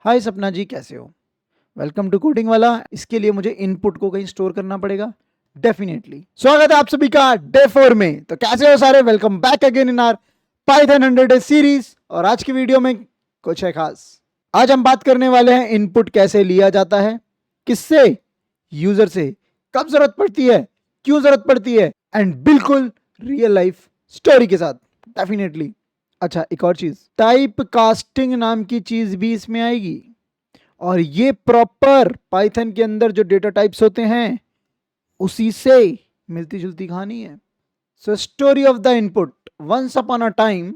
हाय सपना जी, कैसे हो? Welcome to coding वाला। इसके लिए मुझे इनपुट को कहीं स्टोर करना पड़ेगा। डेफिनेटली स्वागत है आप सभी का डे 4 में। तो कैसे हो सारे? Welcome back again in are Python 100 day series. और आज की वीडियो में कुछ है खास। आज हम बात करने वाले हैं इनपुट कैसे लिया जाता है, किससे, यूजर से, कब जरूरत पड़ती है, क्यों जरूरत पड़ती है, एंड बिल्कुल रियल लाइफ स्टोरी के साथ। डेफिनेटली। अच्छा, एक और चीज, टाइप कास्टिंग नाम की चीज भी इसमें आएगी। और ये प्रॉपर पाइथन के अंदर जो डेटा टाइप्स होते हैं उसी से मिलती जुलती कहानी है। So story of the input. Once upon a time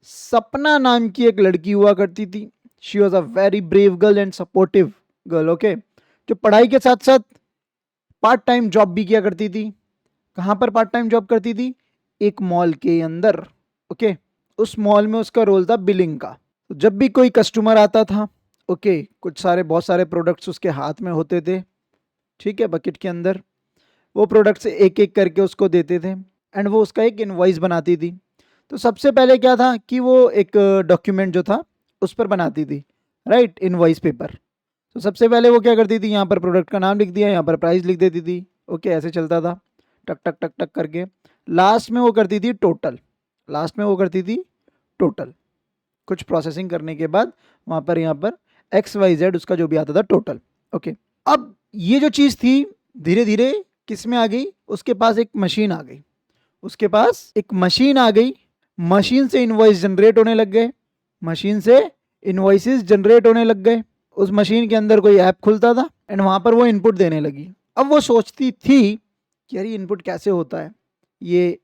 Sapna नाम की एक लड़की हुआ करती थी। She was a very brave girl and supportive girl. Okay, जो पढ़ाई के साथ साथ पार्ट टाइम जॉब भी किया करती थी। कहां पर पार्ट टाइम जॉब करती थी? एक मॉल के अंदर। ओके, उस मॉल में उसका रोल था बिलिंग का। तो जब भी कोई कस्टमर आता था, ओके, कुछ सारे बहुत सारे प्रोडक्ट्स उसके हाथ में होते थे, ठीक है, बकेट के अंदर। वो प्रोडक्ट्स एक एक करके उसको देते थे एंड वो उसका एक इनवॉइस बनाती थी। तो सबसे पहले क्या था कि वो एक डॉक्यूमेंट जो था उस पर बनाती थी, राइट, इनवॉइस पेपर। तो सबसे पहले वो क्या करती थी, यहाँ पर प्रोडक्ट का नाम लिख दिया, यहाँ पर प्राइस लिख देती थी। ओके, ऐसे चलता था टक टक टक टक करके। लास्ट में वो करती थी टोटल। लास्ट में वो करती थी टोटल। कुछ प्रोसेसिंग करने के बाद वहां पर यहाँ पर एक्स वाई जेड उसका जो भी आता था टोटल। ओके, अब ये जो चीज़ थी धीरे धीरे किस में आ गई? उसके पास एक मशीन आ गई। उसके पास एक मशीन आ गई। मशीन से इनवॉइस जनरेट होने लग गए। मशीन से इनवॉइसेस जनरेट होने लग गए। उस मशीन के अंदर कोई ऐप खुलता था एंड वहां पर वो इनपुट देने लगी। अब वो सोचती थी कि यार ये इनपुट कैसे होता है, ये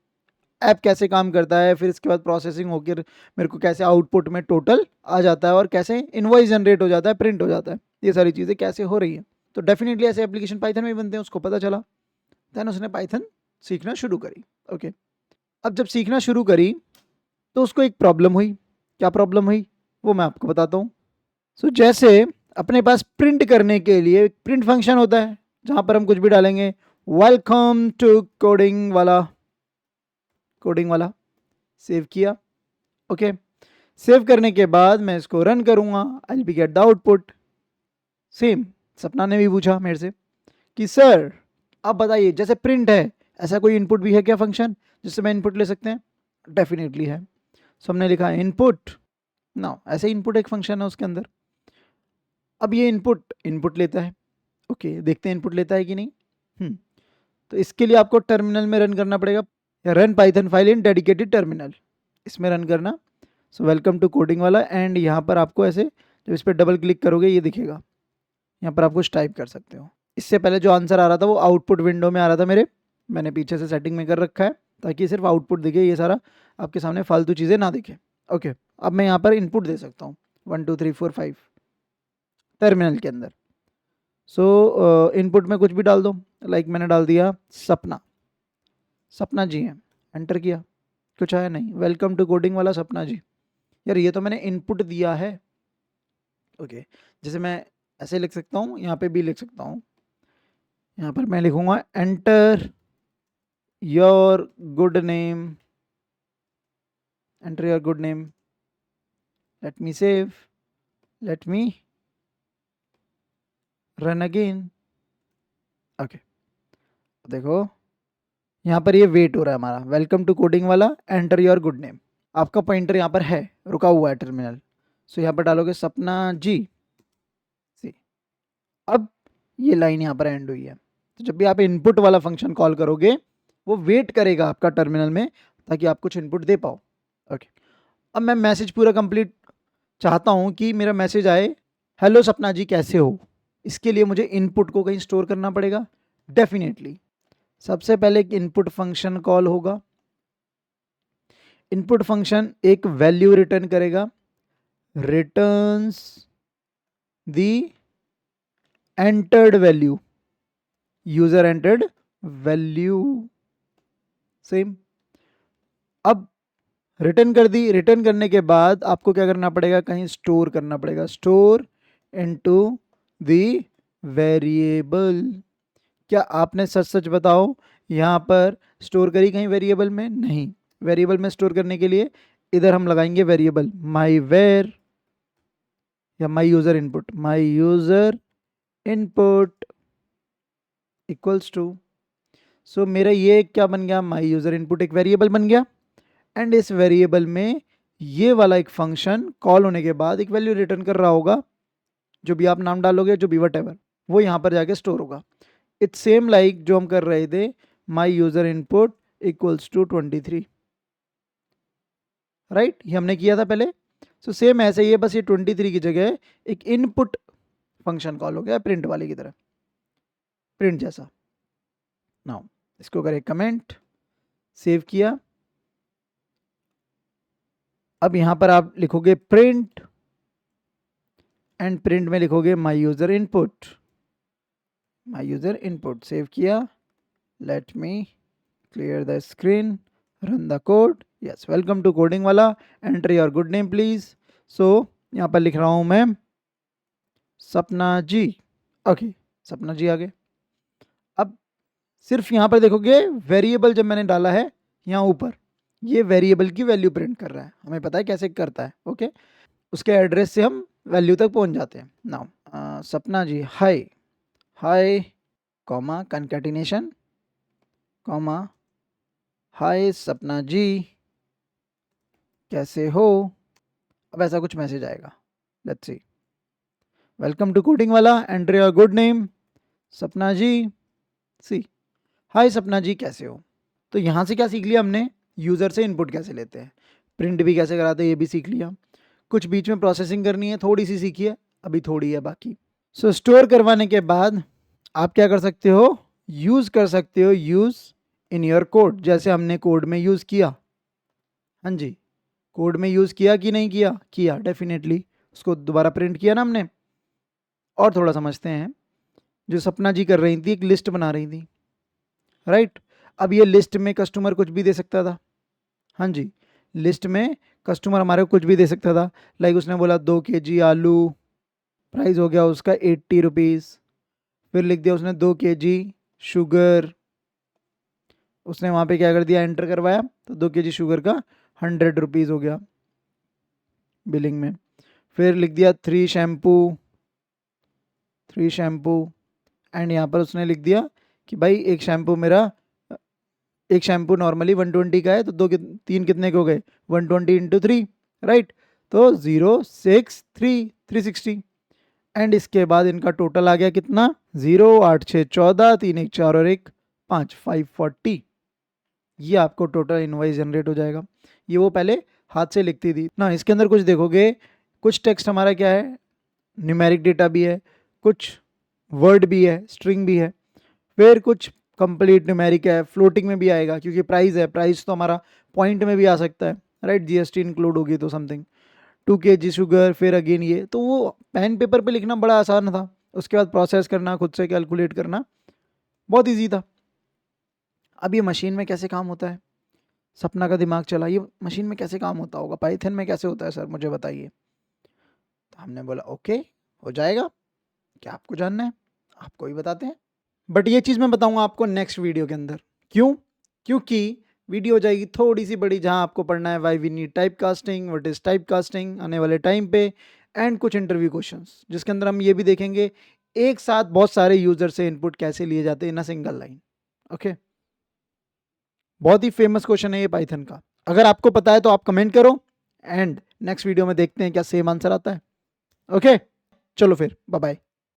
ऐप कैसे काम करता है, फिर इसके बाद प्रोसेसिंग होकर मेरे को कैसे आउटपुट में टोटल आ जाता है और कैसे इनवॉइस जनरेट हो जाता है, प्रिंट हो जाता है, ये सारी चीज़ें कैसे हो रही है। तो डेफिनेटली ऐसे एप्लीकेशन पाइथन में ही बनते हैं, उसको पता चला। देन उसने पाइथन सीखना शुरू करी। ओके, अब जब सीखना शुरू करी तो उसको एक प्रॉब्लम हुई। क्या प्रॉब्लम हुई वो मैं आपको बताता हूँ। सो जैसे अपने पास प्रिंट करने के लिए प्रिंट फंक्शन होता है जहाँ पर हम कुछ भी डालेंगे। वेलकम टू कोडिंग वाला। कोडिंग वाला सेव किया। ओके, सेव करने के बाद मैं इसको रन करूंगा। I be get the output. Same Sapna ने भी पूछा मेरे से कि सर आप बताइए, जैसे प्रिंट है ऐसा कोई इनपुट भी है क्या फंक्शन जिससे मैं इनपुट ले सकते हैं? डेफिनेटली है। सो हमने लिखा इनपुट। ना ऐसे इनपुट एक फंक्शन है उसके अंदर। अब ये इनपुट इनपुट लेता है। ओके, देखते हैं इनपुट लेता है कि नहीं। तो इसके लिए आपको टर्मिनल में रन करना पड़ेगा, या run Python file in dedicated terminal, इसमें रन करना। सो वेलकम टू कोडिंग वाला। एंड यहाँ पर आपको ऐसे जब इस पर डबल क्लिक करोगे ये दिखेगा, यहाँ पर आप कुछ टाइप कर सकते हो। इससे पहले जो आंसर आ रहा था वो आउटपुट विंडो में आ रहा था मेरे। मैंने पीछे से सेटिंग में कर रखा है ताकि सिर्फ आउटपुट दिखे, ये सारा आपके सामने फालतू चीज़ें ना दिखे। ओके, अब मैं यहाँ पर इनपुट दे सकता हूँ 1 2 3 4 5 टर्मिनल के अंदर। सो इनपुट में कुछ भी डाल दो। लाइक मैंने डाल दिया सपना। सपना जी है, एंटर किया, कुछ आया नहीं। वेलकम टू कोडिंग वाला सपना जी। यार ये तो मैंने इनपुट दिया है। ओके, जैसे मैं ऐसे लिख सकता हूँ, यहाँ पे भी लिख सकता हूँ। यहाँ पर मैं लिखूंगा enter your good name. Enter your good name. Let me save. Let me run again. Okay, देखो यहाँ पर ये वेट हो रहा है हमारा। वेलकम टू कोडिंग वाला, एंटर योर गुड नेम। आपका पॉइंटर यहाँ पर है, रुका हुआ है टर्मिनल। सो यहाँ पर डालोगे सपना जी सी। अब ये लाइन यहाँ पर एंड हुई है। तो जब भी आप इनपुट वाला फंक्शन कॉल करोगे वो वेट करेगा आपका टर्मिनल में ताकि आप कुछ इनपुट दे पाओ। ओके, अब मैं मैसेज पूरा कंप्लीट चाहता हूँ कि मेरा मैसेज आए, हेलो सपना जी कैसे हो। इसके लिए मुझे इनपुट को कहीं स्टोर करना पड़ेगा। डेफिनेटली सबसे पहले एक इनपुट फंक्शन कॉल होगा। इनपुट फंक्शन एक वैल्यू रिटर्न करेगा, returns the entered value, user entered value. Same. अब रिटर्न कर दी। रिटर्न करने के बाद आपको क्या करना पड़ेगा, कहीं स्टोर करना पड़ेगा। Store into the variable. क्या आपने सच सच बताओ यहाँ पर स्टोर करी कहीं वेरिएबल में? नहीं। वेरिएबल में स्टोर करने के लिए इधर हम लगाएंगे वेरिएबल माई वेर, या my user input, my user input equals to, so मेरा ये क्या बन गया, माई यूज़र इनपुट एक वेरिएबल बन गया, एंड इस वेरिएबल में ये वाला एक फंक्शन कॉल होने के बाद एक वैल्यू रिटर्न कर रहा होगा, जो भी आप नाम डालोगे, जो भी वट वो यहाँ पर जाके स्टोर होगा। इट्स सेम लाइक जो हम कर रहे थे, my user input equals to 23, right, ये हमने किया था पहले। सो सेम ऐसे ही है, बस ये 23 की जगह एक इनपुट फंक्शन कॉल हो गया प्रिंट वाले की तरह, प्रिंट जैसा। नाउ इसको करें कमेंट, सेव किया। अब यहां पर आप लिखोगे प्रिंट, एंड प्रिंट में लिखोगे my user input, my user input, save किया। Let me clear the screen, run the code. Yes, welcome to coding वाला, enter your good name please. So यहाँ पर लिख रहा हूँ मैं सपना जी, ओके, सपना जी आ गए। अब सिर्फ यहाँ पर देखोगे वेरिएबल जब मैंने डाला है यहाँ ऊपर, ये वेरिएबल की वैल्यू प्रिंट कर रहा है, हमें पता है कैसे करता है, ओके। उसके एड्रेस से हम वैल्यू तक पहुँच जाते हैं। Now Sapna ji hi, hi comma concatenation comma, hi Sapna ji कैसे हो। अब ऐसा कुछ मैसेज आएगा, let's see, welcome to coding वाला, enter your good name Sapna ji, सी हाय सपना जी कैसे हो। तो यहाँ से क्या सीख लिया हमने, यूज़र से इनपुट कैसे लेते हैं, प्रिंट भी कैसे कराते हैं ये भी सीख लिया। कुछ बीच में प्रोसेसिंग करनी है, थोड़ी सी सीखी है, अभी थोड़ी है बाकी। सो स्टोर करवाने के बाद आप क्या कर सकते हो, यूज़ कर सकते हो, यूज़ इन योर कोड, जैसे हमने कोड में यूज़ किया। हाँ जी, कोड में यूज़ किया कि नहीं किया, किया डेफिनेटली, उसको दोबारा प्रिंट किया ना हमने। और थोड़ा समझते हैं, जो सपना जी कर रही थी एक लिस्ट बना रही थी, राइट। अब ये लिस्ट में कस्टमर कुछ भी दे सकता था, हाँ जी, लिस्ट में कस्टमर हमारे को कुछ भी दे सकता था। लाइक उसने बोला 2 kg आलू, प्राइस हो गया उसका 80 रुपीज़। फिर लिख दिया उसने 2 kg शुगर, उसने वहाँ पे क्या कर दिया, एंटर करवाया, तो 2 kg शुगर का 100 रुपीज़ हो गया बिलिंग में। फिर लिख दिया 3 शैम्पू, एंड यहाँ पर उसने लिख दिया कि भाई एक शैम्पू नॉर्मली 120 का है, तो 3 कितने के हो गए, 120 इंटू 3, राइट, तो 063 एंड इसके बाद इनका टोटल आ गया कितना, 0 8 6 14 3 1 4 और 1 5 540। ये आपको टोटल इनवॉइस जनरेट हो जाएगा। ये वो पहले हाथ से लिखती थी ना। इसके अंदर कुछ देखोगे, कुछ टेक्स्ट हमारा क्या है, न्यूमेरिक डेटा भी है, कुछ वर्ड भी है, स्ट्रिंग भी है, फिर कुछ कंप्लीट न्यूमेरिक है, फ्लोटिंग में भी आएगा क्योंकि प्राइस है, प्राइस तो हमारा पॉइंट में भी आ सकता है, राइट, जीएसटी इंक्लूड होगी तो समथिंग 2 kg शुगर, फिर अगेन ये, तो वो पेन पेपर पे लिखना बड़ा आसान था, उसके बाद प्रोसेस करना, खुद से कैलकुलेट करना बहुत ईजी था। अब ये मशीन में कैसे काम होता है, सपना का दिमाग चला, ये मशीन में कैसे काम होता होगा, पाइथन में कैसे होता है सर मुझे बताइए। तो हमने बोला ओके हो जाएगा, क्या आपको जानना है, आपको ही बताते हैं, बट ये चीज़ मैं बताऊंगा आपको नेक्स्ट वीडियो के अंदर। क्यों, क्योंकि वीडियो हो जाएगी थोड़ी सी बड़ी, जहां आपको पढ़ना है why we need type casting, what is type casting आने वाले टाइम पे, एंड कुछ इंटरव्यू क्वेश्चंस जिसके अंदर हम ये भी देखेंगे एक साथ बहुत सारे यूजर से इनपुट कैसे लिए जाते हैं इन अ सिंगल लाइन। ओके, बहुत ही फेमस क्वेश्चन है ये पाइथन का। अगर आपको पता है तो आप कमेंट करो, एंड नेक्स्ट वीडियो में देखते हैं क्या सेम आंसर आता है। ओके, चलो फिर बाय बाय।